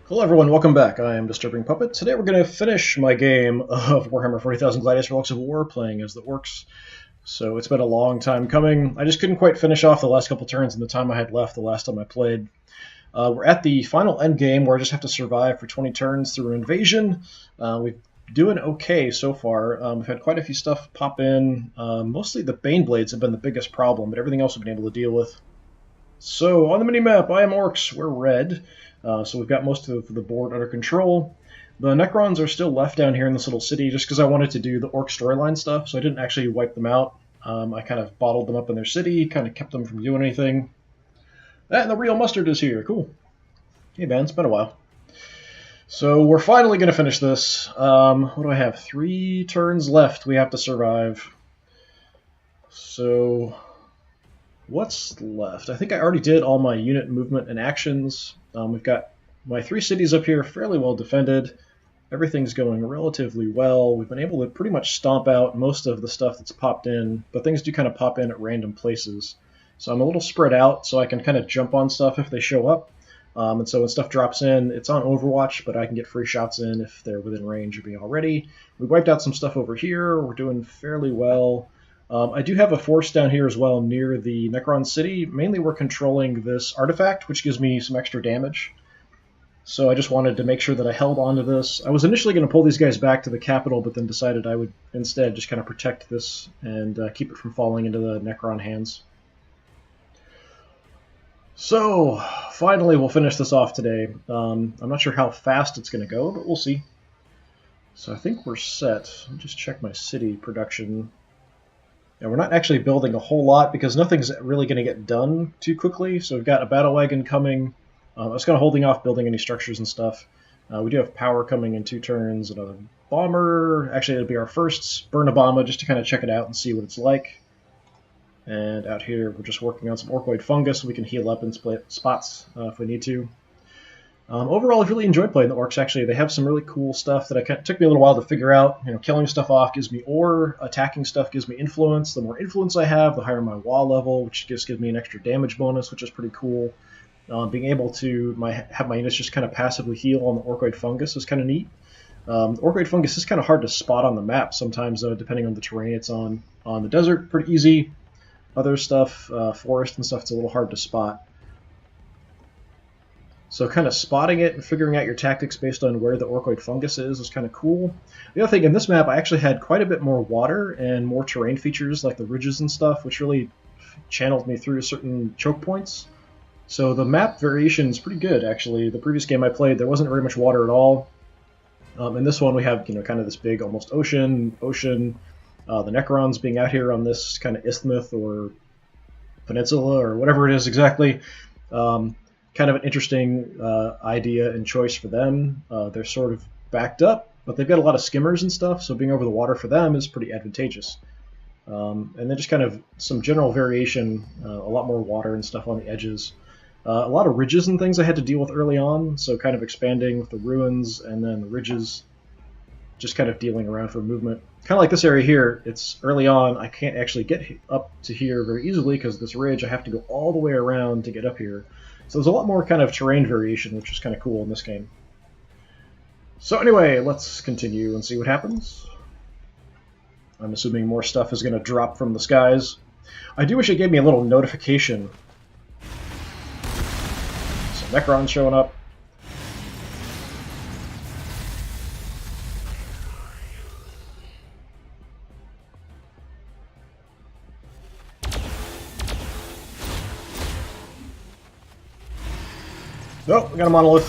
Hello everyone, welcome back. I am DisturbingPuppet. Today we're going to finish my game of Warhammer 40,000 Gladius Relics of War, playing as the Orks. So it's been a long time coming. I just couldn't quite finish off the last couple turns in the time I had left the last time I played. We're at the final end game where I just have to survive for 20 turns through an invasion. We're doing okay so far. We've had quite a few stuff pop in. Mostly the Baneblades have been the biggest problem, but everything else we've been able to deal with. So on the mini-map, I am Orks. We're red. So we've got most of the board under control. The Necrons are still left down here in this little city just because I wanted to do the Orc storyline stuff, so I didn't actually wipe them out. I kind of bottled them up in their city, kind of kept them from doing anything. And the real mustard is here. Cool. Hey, man, it's been a while. So we're finally going to finish this. What do I have? 3 turns left we have to survive. So what's left? I think I already did all my unit movement and actions. We've got my 3 cities up here fairly well defended. Everything's going relatively well. We've been able to pretty much stomp out most of the stuff that's popped in, but things do kind of pop in at random places. So I'm a little spread out, so I can kind of jump on stuff if they show up. And so when stuff drops in, it's on Overwatch, but I can get free shots in if they're within range of me already. We wiped out some stuff over here. We're doing fairly well. I do have a force down here as well near the Necron City. Mainly we're controlling this artifact, which gives me some extra damage. So I just wanted to make sure that I held on to this. I was initially going to pull these guys back to the capital, but then decided I would instead just kind of protect this and keep it from falling into the Necron hands. So finally we'll finish this off today. I'm not sure how fast it's going to go, but we'll see. So I think we're set. I'll just check my city production. And we're not actually building a whole lot because nothing's really going to get done too quickly. So we've got a battle wagon coming. I was kind of holding off building any structures and stuff. We do have power coming in 2 turns. Another bomber. Actually, it'll be our first Burn-a-Bomba just to kind of check it out and see what it's like. And out here, we're just working on some Orkoid fungus so we can heal up in spots if we need to. Overall, I've really enjoyed playing the Orks, actually. They have some really cool stuff that it took me a little while to figure out. You know, killing stuff off gives me ore, attacking stuff gives me influence. The more influence I have, the higher my Waaaaggghhh level, which just gives me an extra damage bonus, which is pretty cool. Being able to have my units just kind of passively heal on the Orkoid fungus is kind of neat. Orkoid fungus is kind of hard to spot on the map sometimes, though, depending on the terrain it's on. On the desert, pretty easy. Other stuff, forest and stuff, it's a little hard to spot. So kind of spotting it and figuring out your tactics based on where the Orkoid fungus is kind of cool. The other thing, in this map, I actually had quite a bit more water and more terrain features like the ridges and stuff, which really channeled me through certain choke points. So the map variation is pretty good, actually. The previous game I played, there wasn't very much water at all. In this one, we have kind of this big, almost ocean. The Necrons being out here on this kind of isthmus or peninsula or whatever it is exactly. Kind of an interesting idea and choice for them. They're sort of backed up, but they've got a lot of skimmers and stuff, so being over the water for them is pretty advantageous. And then just kind of some general variation, a lot more water and stuff on the edges. A lot of ridges and things I had to deal with early on, so kind of expanding with the ruins and then the ridges, just kind of dealing around for movement. Kind of like this area here, it's early on, I can't actually get up to here very easily because this ridge, I have to go all the way around to get up here. So there's a lot more kind of terrain variation, which is kind of cool in this game. So anyway, let's continue and see what happens. I'm assuming more stuff is going to drop from the skies. I do wish it gave me a little notification. So Necron showing up. Nope, we got a monolith.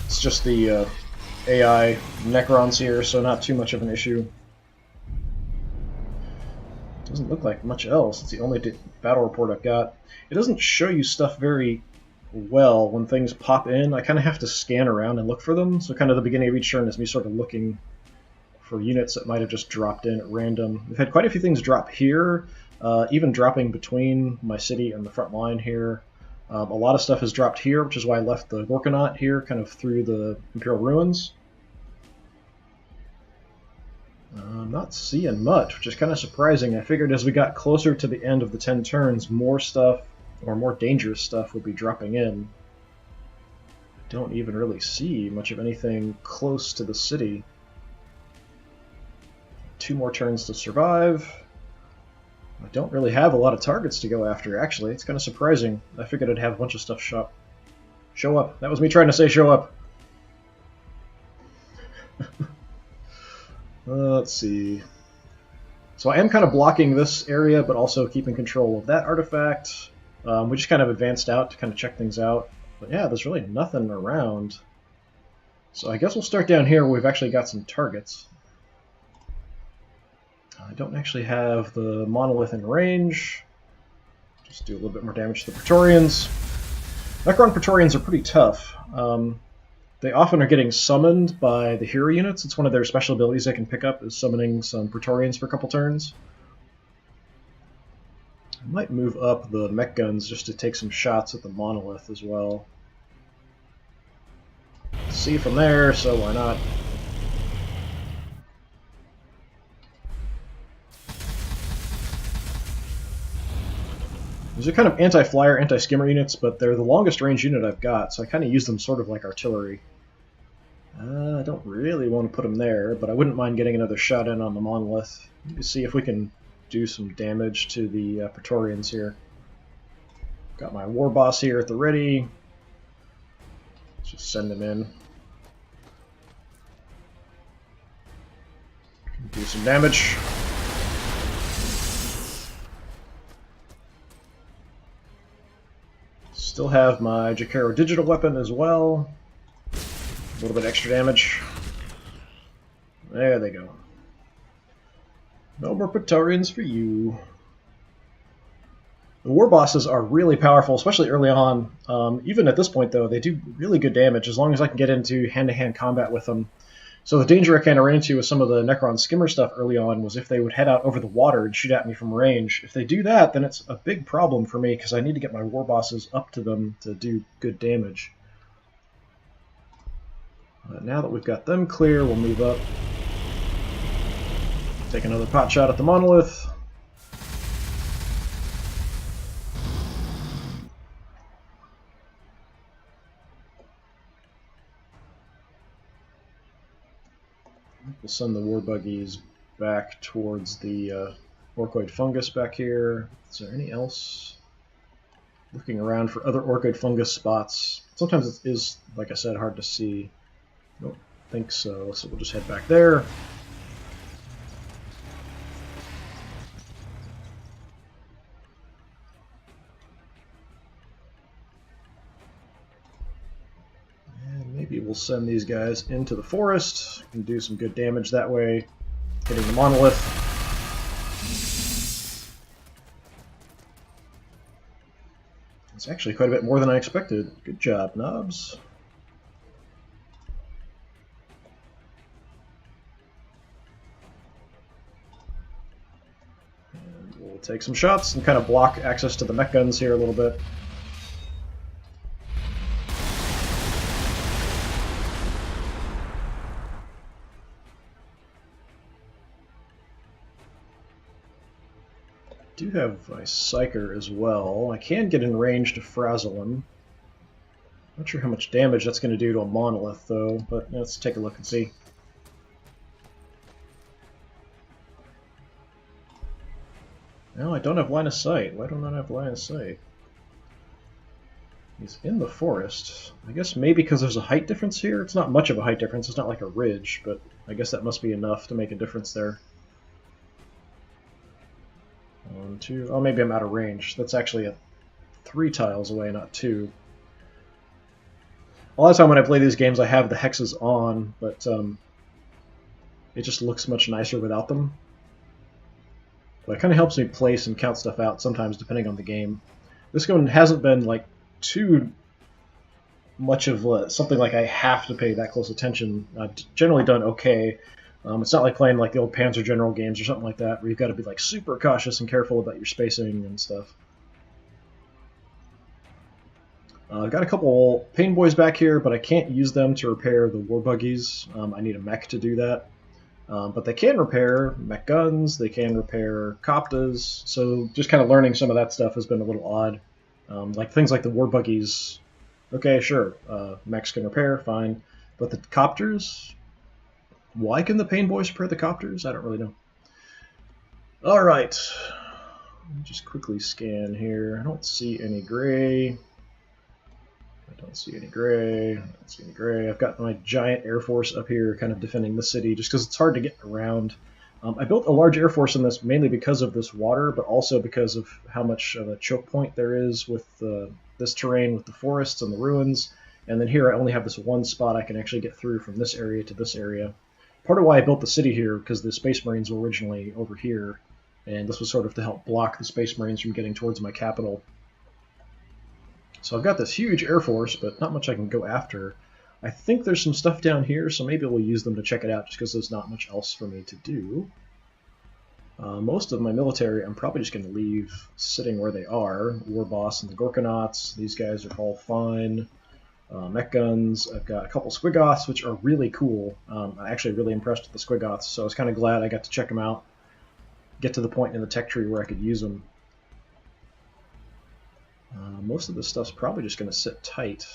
It's just the AI Necrons here, so not too much of an issue. Doesn't look like much else. It's the only battle report I've got. It doesn't show you stuff very well when things pop in. I kind of have to scan around and look for them, so kind of the beginning of each turn is me sort of looking for units that might have just dropped in at random. We've had quite a few things drop here, even dropping between my city and the front line here. A lot of stuff has dropped here, which is why I left the Gorkanaut here, kind of through the Imperial Ruins. I'm not seeing much, which is kind of surprising. I figured as we got closer to the end of the 10 turns, more stuff, or more dangerous stuff, would be dropping in. I don't even really see much of anything close to the city. 2 more turns to survive. I don't really have a lot of targets to go after, actually. It's kind of surprising. I figured I'd have a bunch of stuff show up. That was me trying to say show up. Let's see. So I am kind of blocking this area, but also keeping control of that artifact. We just kind of advanced out to kind of check things out. But yeah, there's really nothing around. So I guess we'll start down here where we've actually got some targets. I don't actually have the monolith in range. Just do a little bit more damage to the Praetorians. Necron Praetorians are pretty tough. They often are getting summoned by the hero units. It's one of their special abilities they can pick up, is summoning some Praetorians for a couple turns. I might move up the mech guns just to take some shots at the monolith as well. See from there, so why not? These are kind of anti-flyer, anti-skimmer units, but they're the longest range unit I've got, so I kind of use them sort of like artillery. I don't really want to put them there, but I wouldn't mind getting another shot in on the monolith. Maybe see if we can do some damage to the Praetorians here. Got my war boss here at the ready. Let's just send him in. Do some damage. Still have my Jakaro digital weapon as well. A little bit extra damage. There they go. No more Praetorians for you. The war bosses are really powerful, especially early on. Even at this point, though, they do really good damage as long as I can get into hand-to-hand combat with them. So the danger I kind of ran into with some of the Necron skimmer stuff early on was if they would head out over the water and shoot at me from range. If they do that, then it's a big problem for me because I need to get my war bosses up to them to do good damage. Now that we've got them clear, we'll move up. Take another pot shot at the monolith. We'll send the war buggies back towards the orkoid fungus back here. Is there any else? Looking around for other orkoid fungus spots. Sometimes it is, like I said, hard to see. Don't think so, so we'll just head back there. Maybe we'll send these guys into the forest and do some good damage that way, hitting the monolith. It's actually quite a bit more than I expected. Good job, Knobs. And we'll take some shots and kind of block access to the mech guns here a little bit. I do have my Psyker as well. I can get in range to frazzle him. Not sure how much damage that's going to do to a monolith, though, but let's take a look and see. No, I don't have line of sight. Why don't I have line of sight? He's in the forest. I guess maybe because there's a height difference here. It's not much of a height difference. It's not like a ridge, but I guess that must be enough to make a difference there. 1, 2. Oh, maybe I'm out of range. That's actually 3 tiles away, not 2. A lot of time when I play these games, I have the hexes on, but it just looks much nicer without them. But it kind of helps me place and count stuff out sometimes, depending on the game. This one hasn't been like too much of something like I have to pay that close attention. I've generally done okay. It's not like playing like the old Panzer General games or something like that, where you've got to be like super cautious and careful about your spacing and stuff. I've got a couple Pain Boys back here, but I can't use them to repair the war buggies. I need a mech to do that. But they can repair mech guns, they can repair coptas, so just kind of learning some of that stuff has been a little odd. Like things like the war buggies, okay, sure, mechs can repair, fine. But the copters, why can the Pain Boys repair the copters? I don't really know. Alright, let me just quickly scan here. I don't see any gray. I don't see any gray. I don't see any gray. I've got my giant air force up here kind of defending the city just because it's hard to get around. I built a large air force in this mainly because of this water, but also because of how much of a choke point there is with this terrain with the forests and the ruins. And then here I only have this one spot I can actually get through from this area to this area. Part of why I built the city here, because the Space Marines were originally over here, and this was sort of to help block the Space Marines from getting towards my capital. So I've got this huge air force, but not much I can go after. I think there's some stuff down here, so maybe we'll use them to check it out, just because there's not much else for me to do. Most of my military I'm probably just going to leave sitting where they are. War Boss and the Gorkanauts, these guys are all fine. Mech guns, I've got a couple Squiggoths, which are really cool. I'm actually really impressed with the Squiggoths, so I was kind of glad I got to check them out. Get to the point in the tech tree where I could use them. Most of this stuff's probably just going to sit tight.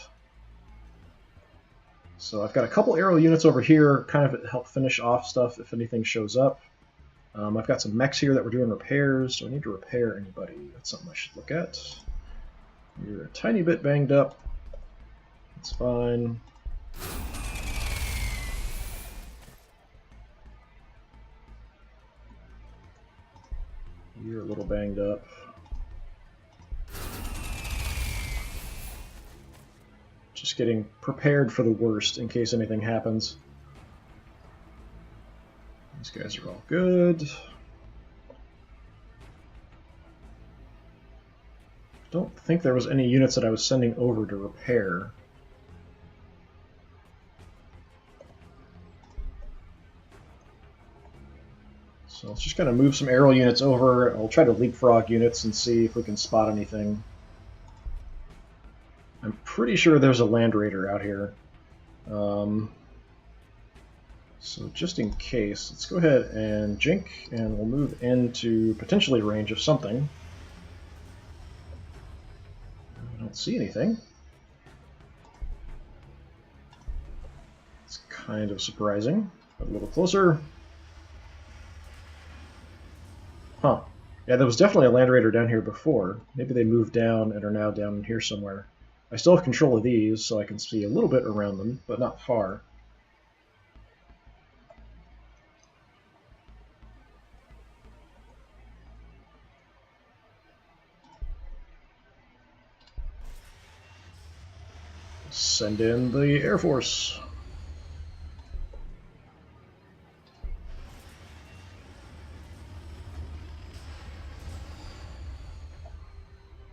So I've got a couple aerial units over here, kind of to help finish off stuff if anything shows up. I've got some mechs here that we're doing repairs. Do I need to repair anybody? That's something I should look at. You're a tiny bit banged up. That's fine. You're a little banged up. Just getting prepared for the worst in case anything happens. These guys are all good. Don't think there was any units that I was sending over to repair. So let's just kind of move some aerial units over. I'll try to leapfrog units and see if we can spot anything. I'm pretty sure there's a Land Raider out here. So just in case, let's go ahead and jink, and we'll move into potentially range of something. I don't see anything. It's kind of surprising. A little closer. Huh. Yeah, there was definitely a Land Raider down here before. Maybe they moved down and are now down here somewhere. I still have control of these, so I can see a little bit around them, but not far. Send in the Air Force.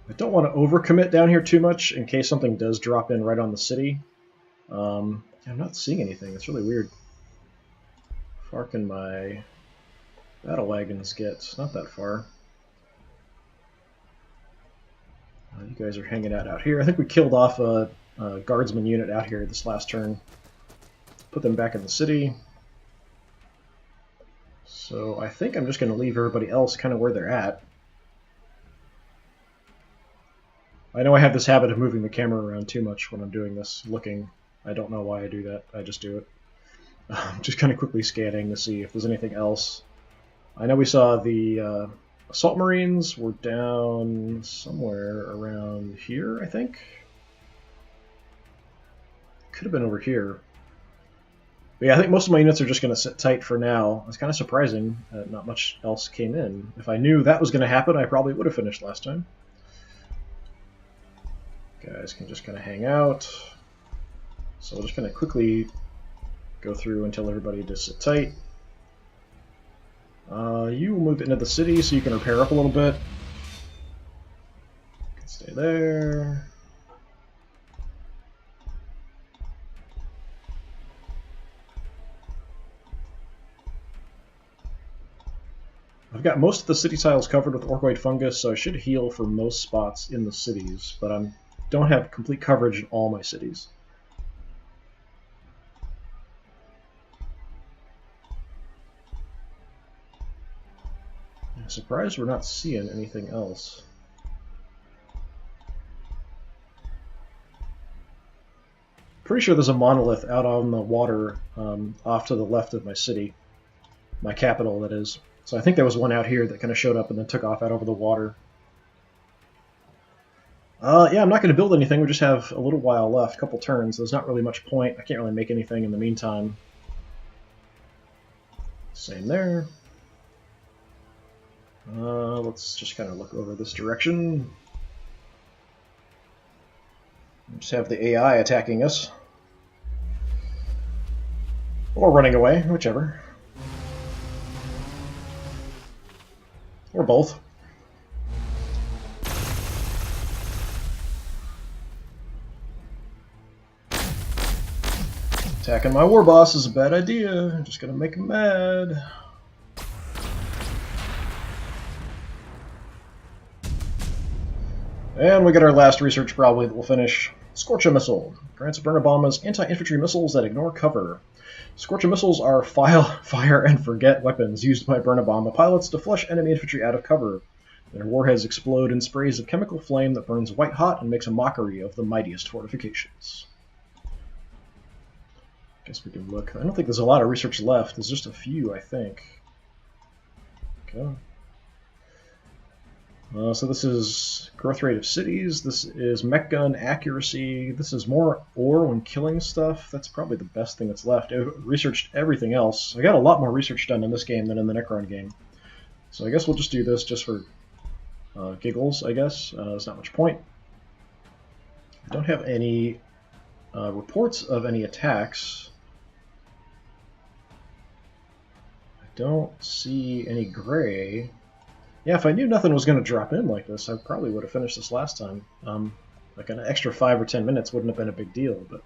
I don't want to overcommit down here too much in case something does drop in right on the city. I'm not seeing anything. It's really weird. How far can my battle wagons get? Not that far. You guys are hanging out here. I think we killed off a guardsman unit out here this last turn. Put them back in the city. So I think I'm just going to leave everybody else kind of where they're at. I know I have this habit of moving the camera around too much when I'm doing this, looking. I don't know why I do that. I just do it. Just kind of quickly scanning to see if there's anything else. I know we saw the Assault Marines were down somewhere around here, I think. Could have been over here. But yeah, I think most of my units are just going to sit tight for now. It's kind of surprising that not much else came in. If I knew that was going to happen, I probably would have finished last time. Guys can just kind of hang out. So we're just going to quickly go through and tell everybody to sit tight. You move into the city so you can repair up a little bit. You can stay there. I've got most of the city tiles covered with orkoid fungus, so I should heal for most spots in the cities, but I don't have complete coverage in all my cities. surprised we're not seeing anything else. Pretty sure there's a monolith out on the water off to the left of my city. My capital, that is. So I think there was one out here that kind of showed up and then took off out over the water. Yeah, I'm not going to build anything. We just have a little while left, a couple turns. There's not really much point. I can't really make anything in the meantime. Same there. Let's just kind of look over this direction. Just have the AI attacking us. Or running away, whichever. Or both. Attacking my war boss is a bad idea. I'm just gonna make him mad. And we get our last research probably that we'll finish. Scorcher Missile. Grants Burnabombas anti-infantry missiles that ignore cover. Scorcher missiles are fire and forget weapons used by Burnabomba pilots to flush enemy infantry out of cover. Their warheads explode in sprays of chemical flame that burns white hot and makes a mockery of the mightiest fortifications. Guess we can look. I don't think there's a lot of research left. There's just a few, I think. Okay. So this is growth rate of cities. This is mech gun accuracy. This is more ore when killing stuff. That's probably the best thing that's left. I researched everything else. I got a lot more research done in this game than in the Necron game. So I guess we'll just do this just for giggles, I guess. There's not much point. I don't have any reports of any attacks. I don't see any gray. Yeah, if I knew nothing was going to drop in like this, I probably would have finished this last time. Like an extra 5 or 10 minutes wouldn't have been a big deal, but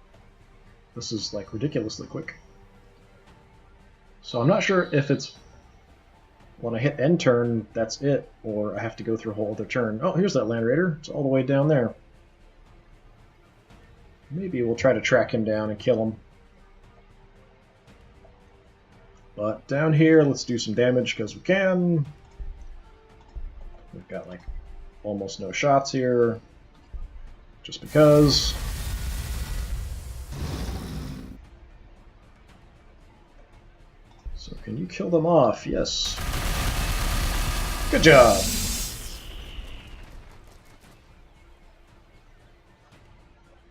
this is like ridiculously quick. So I'm not sure if it's when I hit end turn, that's it, or I have to go through a whole other turn. Oh, here's that Land Raider. It's all the way down there. Maybe we'll try to track him down and kill him. But down here, let's do some damage because we can. We've got like almost no shots here, just because. So can you kill them off? Yes. Good job.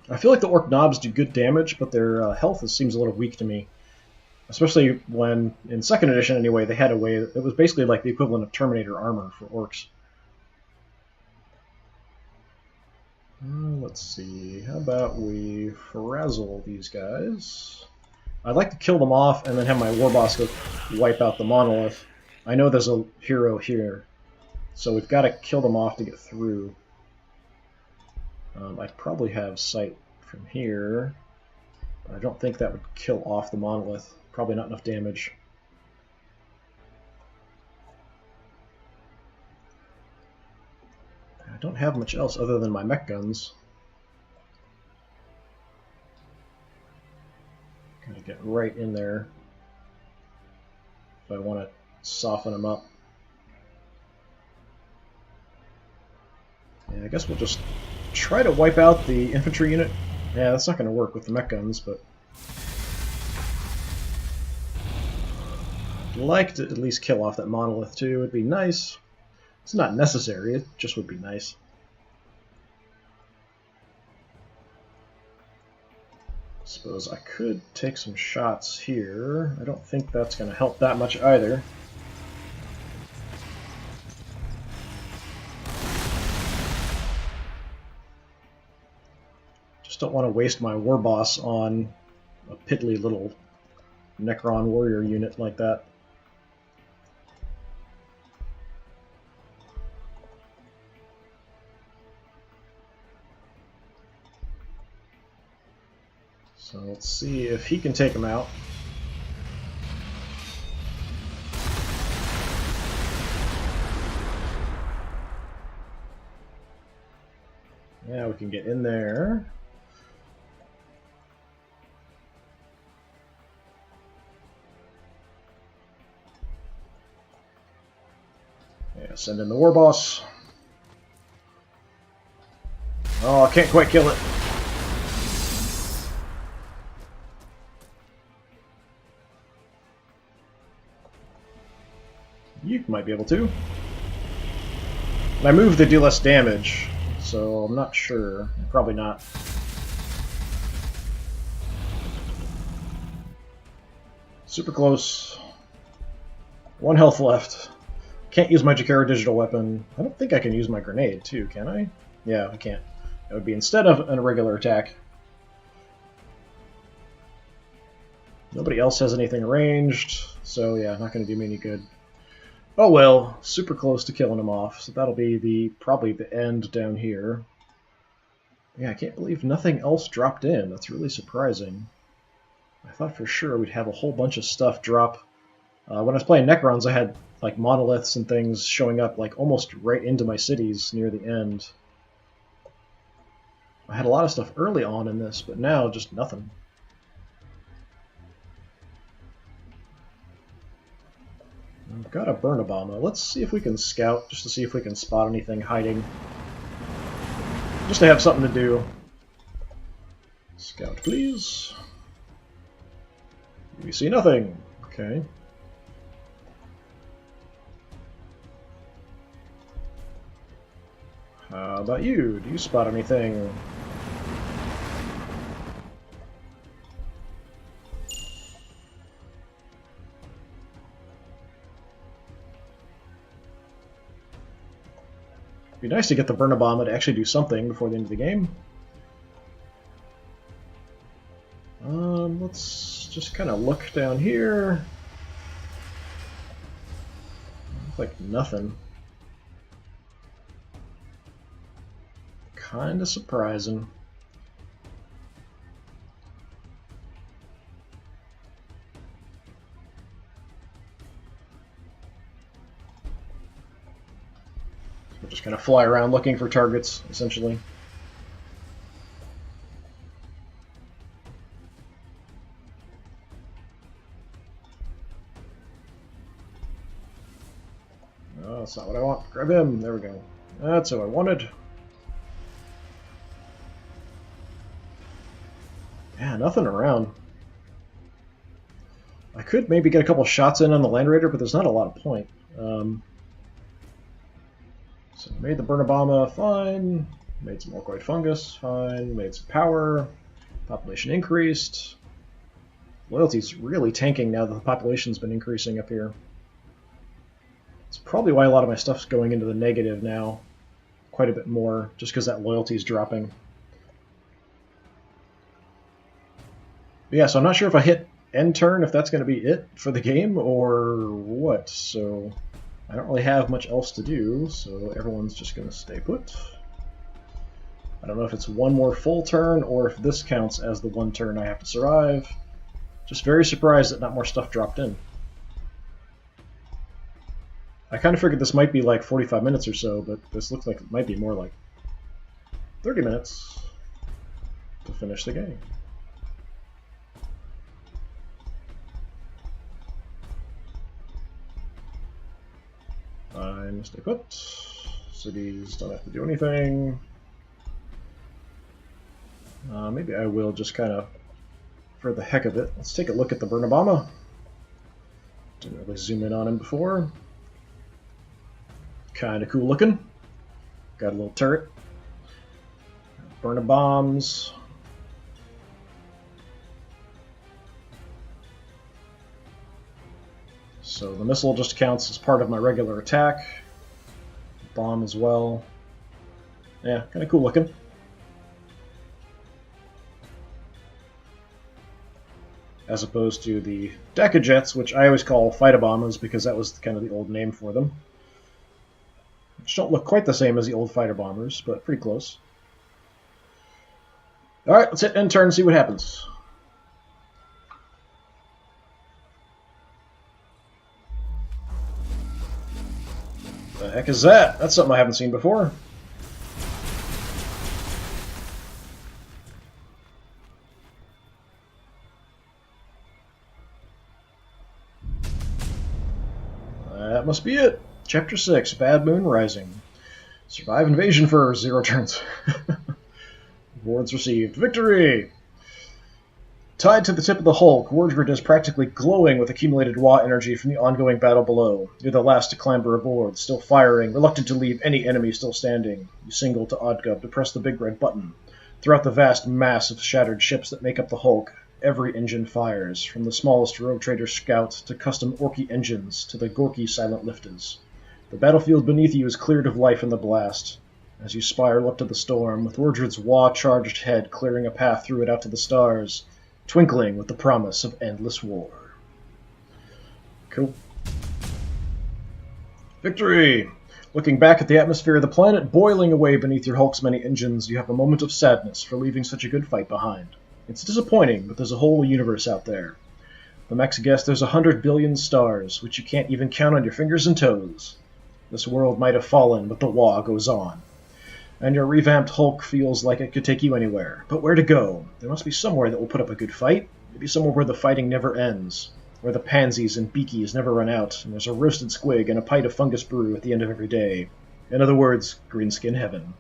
I feel like the Orc knobs do good damage, but their health seems a little weak to me. Especially when, in 2nd edition anyway, they had a way, it was basically like the equivalent of Terminator armor for Orcs. Let's see, how about we frazzle these guys? I'd like to kill them off and then have my war boss go wipe out the monolith. I know there's a hero here, so we've got to kill them off to get through. I probably have sight from here, but I don't think that would kill off the monolith. Probably not enough damage. I don't have much else other than my mech guns. Gonna get right in there if I want to soften them up. Yeah, I guess we'll just try to wipe out the infantry unit. Yeah, that's not going to work with the mech guns, but I'd like to at least kill off that monolith too. It'd be nice. It's not necessary, it just would be nice. Suppose I could take some shots here. I don't think that's going to help that much either. Just don't want to waste my war boss on a piddly little Necron warrior unit like that. So let's see if he can take him out. Yeah, we can get in there. Yeah, send in the war boss. Oh, I can't quite kill it. You might be able to. I moved to do less damage, so I'm not sure. Probably not. Super close. 1 health left. Can't use my Jakara digital weapon. I don't think I can use my grenade, too, can I? Yeah, I can't. That would be instead of an irregular attack. Nobody else has anything arranged, so yeah, not going to do me any good. Oh well, super close to killing him off, so that'll be probably the end down here. Yeah, I can't believe nothing else dropped in. That's really surprising. I thought for sure we'd have a whole bunch of stuff drop. When I was playing Necrons, I had like monoliths and things showing up like almost right into my cities near the end. I had a lot of stuff early on in this, but now just nothing. I've got a burn Obama. Let's see if we can scout, just to see if we can spot anything hiding. Just to have something to do. Scout, please. We see nothing. Okay. How about you? Do you spot anything? It'd be nice to get the burn Obama to actually do something before the end of the game. Let's just kind of look down here. Looks like nothing. Kind of surprising. We'll just kind of fly around looking for targets, essentially. Oh, that's not what I want. Grab him. There we go. That's what I wanted. Yeah, nothing around. I could maybe get a couple shots in on the Land Raider, but there's not a lot of point. So made the burn Obama, fine. Made some Orkoid fungus, fine. Made some power. Population increased. Loyalty's really tanking now that the population's been increasing up here. It's probably why a lot of my stuff's going into the negative now. Quite a bit more, just because that loyalty's dropping. But yeah, so I'm not sure if I hit end turn, if that's going to be it for the game, or what. So I don't really have much else to do, so everyone's just going to stay put. I don't know if it's one more full turn, or if this counts as the one turn I have to survive. Just very surprised that not more stuff dropped in. I kind of figured this might be like 45 minutes or so, but this looks like it might be more like 30 minutes to finish the game. Fine, stay put. Cities don't have to do anything. Maybe I will just kind of, for the heck of it, let's take a look at the burn Obama. Didn't really zoom in on him before. Kind of cool looking. Got a little turret. Burn bombs. So the missile just counts as part of my regular attack. Bomb as well. Yeah, kind of cool looking. As opposed to the Decajets, which I always call Fight-A-Bombers because that was kind of the old name for them. Which don't look quite the same as the old fighter bombers, but pretty close. Alright, let's hit end turn and see what happens. The heck is that? That's something I haven't seen before. That must be it. Chapter 6, Bad Moon Rising. Survive invasion for 0 turns. Awards received. Victory! Tied to the tip of the Hulk, Waaaggghhh is practically glowing with accumulated Waaagghhh energy from the ongoing battle below. You're the last to clamber aboard, still firing, reluctant to leave any enemy still standing. You signal to Waaaggghhh to press the big red button. Throughout the vast mass of shattered ships that make up the Hulk, every engine fires, from the smallest rogue trader scout to custom Orky engines to the Gorky silent lifters. The battlefield beneath you is cleared of life in the blast. As you spiral up to the storm, with Waaaggghh's Waaagghh-charged head clearing a path through it out to the stars, twinkling with the promise of endless war. Cool. Victory! Looking back at the atmosphere of the planet boiling away beneath your Hulk's many engines, you have a moment of sadness for leaving such a good fight behind. It's disappointing, but there's a whole universe out there. The mechs guess there's 100 billion stars, which you can't even count on your fingers and toes. This world might have fallen, but the Waaagghh goes on. And your revamped Hulk feels like it could take you anywhere. But where to go? There must be somewhere that will put up a good fight. Maybe somewhere where the fighting never ends. Where the pansies and beakies never run out, and there's a roasted squig and a pint of fungus brew at the end of every day. In other words, greenskin heaven.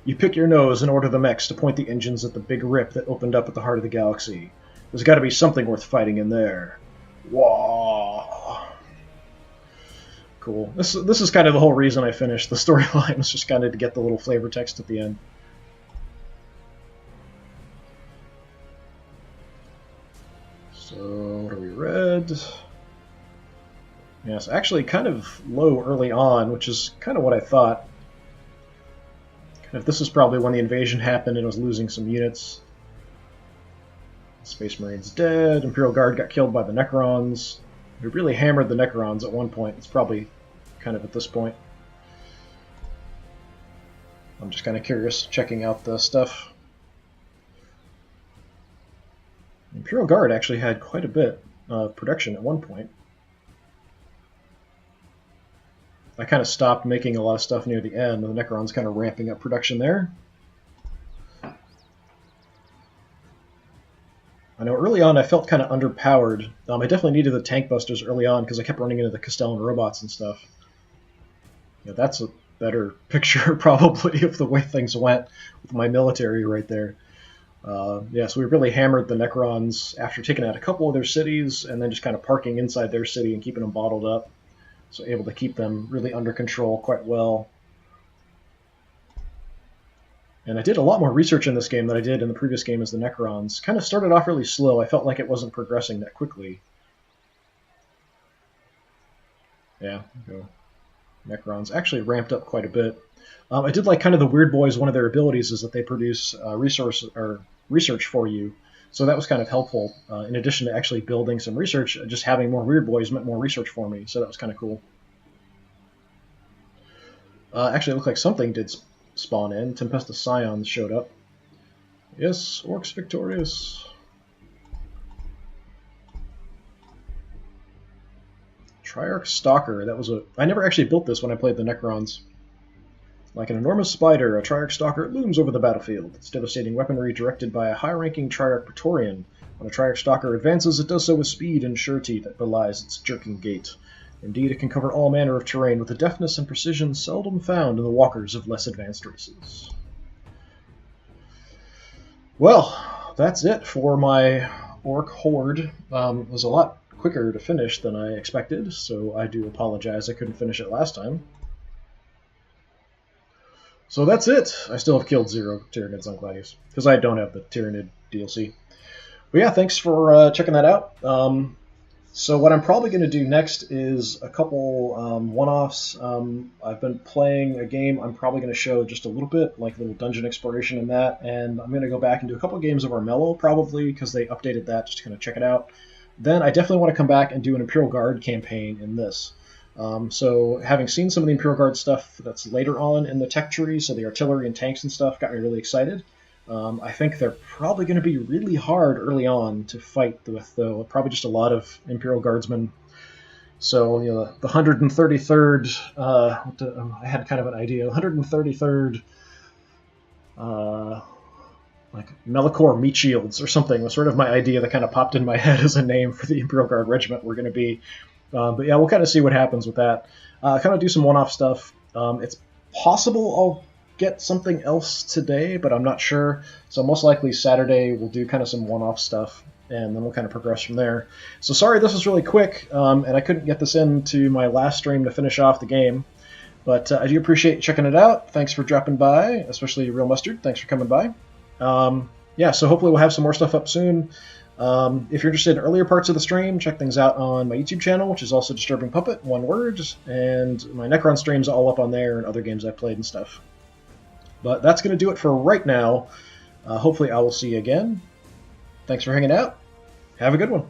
You pick your nose and order the mechs to point the engines at the big rip that opened up at the heart of the galaxy. There's got to be something worth fighting in there. Waaaggghhh. Cool. This is kind of the whole reason I finished the storyline, was just kind of to get the little flavor text at the end. So, what are we read? Yes, actually kind of low early on, which is kind of what I thought. Kind of, this is probably when the invasion happened and I was losing some units. Space Marine's dead. Imperial Guard got killed by the Necrons. We really hammered the Necrons at one point. It's probably kind of at this point. I'm just kind of curious, checking out the stuff. Imperial Guard actually had quite a bit of production at one point. I kind of stopped making a lot of stuff near the end, and the Necron's kind of ramping up production there. I know early on I felt kind of underpowered. I definitely needed the tank busters early on because I kept running into the Castellan robots and stuff. Yeah, that's a better picture probably of the way things went with my military right there. Yeah, so we really hammered the Necrons after taking out a couple of their cities and then just kind of parking inside their city and keeping them bottled up. So able to keep them really under control quite well. And I did a lot more research in this game than I did in the previous game as the Necrons. Kind of started off really slow. I felt like it wasn't progressing that quickly. Yeah, go. Necrons actually ramped up quite a bit. I did like kind of the Weird Boys. One of their abilities is that they produce research for you. So that was kind of helpful. In addition to actually building some research, just having more Weird Boys meant more research for me. So that was kind of cool. Actually, it looked like something did spawn in. Tempestus Scions showed up. Yes, Orks victorious. Triarch Stalker. That was a. I never actually built this when I played the Necrons. Like an enormous spider, a Triarch Stalker looms over the battlefield. Its devastating weaponry directed by a high-ranking Triarch Praetorian. When a Triarch Stalker advances, it does so with speed and surety that belies its jerking gait. Indeed, it can cover all manner of terrain with a deftness and precision seldom found in the walkers of less advanced races. Well, that's it for my Orc Horde. It was a lot quicker to finish than I expected, so I do apologize I couldn't finish it last time. So that's it. I still have killed 0 Tyranids on Gladius, because I don't have the Tyranid DLC. But yeah, thanks for checking that out. So what I'm probably going to do next is a couple one-offs. I've been playing a game I'm probably going to show just a little bit, like a little dungeon exploration in that, and I'm going to go back and do a couple games of Armello, probably, because they updated that, just to kind of check it out. Then I definitely want to come back and do an Imperial Guard campaign in this. So having seen some of the Imperial Guard stuff that's later on in the tech tree, so the artillery and tanks and stuff, got me really excited. I think they're probably going to be really hard early on to fight with, though. Probably just a lot of Imperial Guardsmen. So, you know, the 133rd, I had kind of an idea, 133rd, like Melikor Meat Shields or something was sort of my idea that kind of popped in my head as a name for the Imperial Guard regiment. We're going to be But yeah, we'll kind of see what happens with that. Kind of do some one-off stuff. It's possible I'll get something else today, but I'm not sure. So most likely Saturday we'll do kind of some one-off stuff, and then we'll kind of progress from there. So sorry this was really quick, and I couldn't get this into my last stream to finish off the game. But I do appreciate checking it out. Thanks for dropping by, especially Real Mustard. Thanks for coming by. Yeah, so hopefully we'll have some more stuff up soon. If you're interested in earlier parts of the stream, check things out on my YouTube channel, which is also DisturbingPuppet, one word, and my Necron stream's all up on there and other games I've played and stuff. But that's going to do it for right now. Hopefully I will see you again. Thanks for hanging out. Have a good one.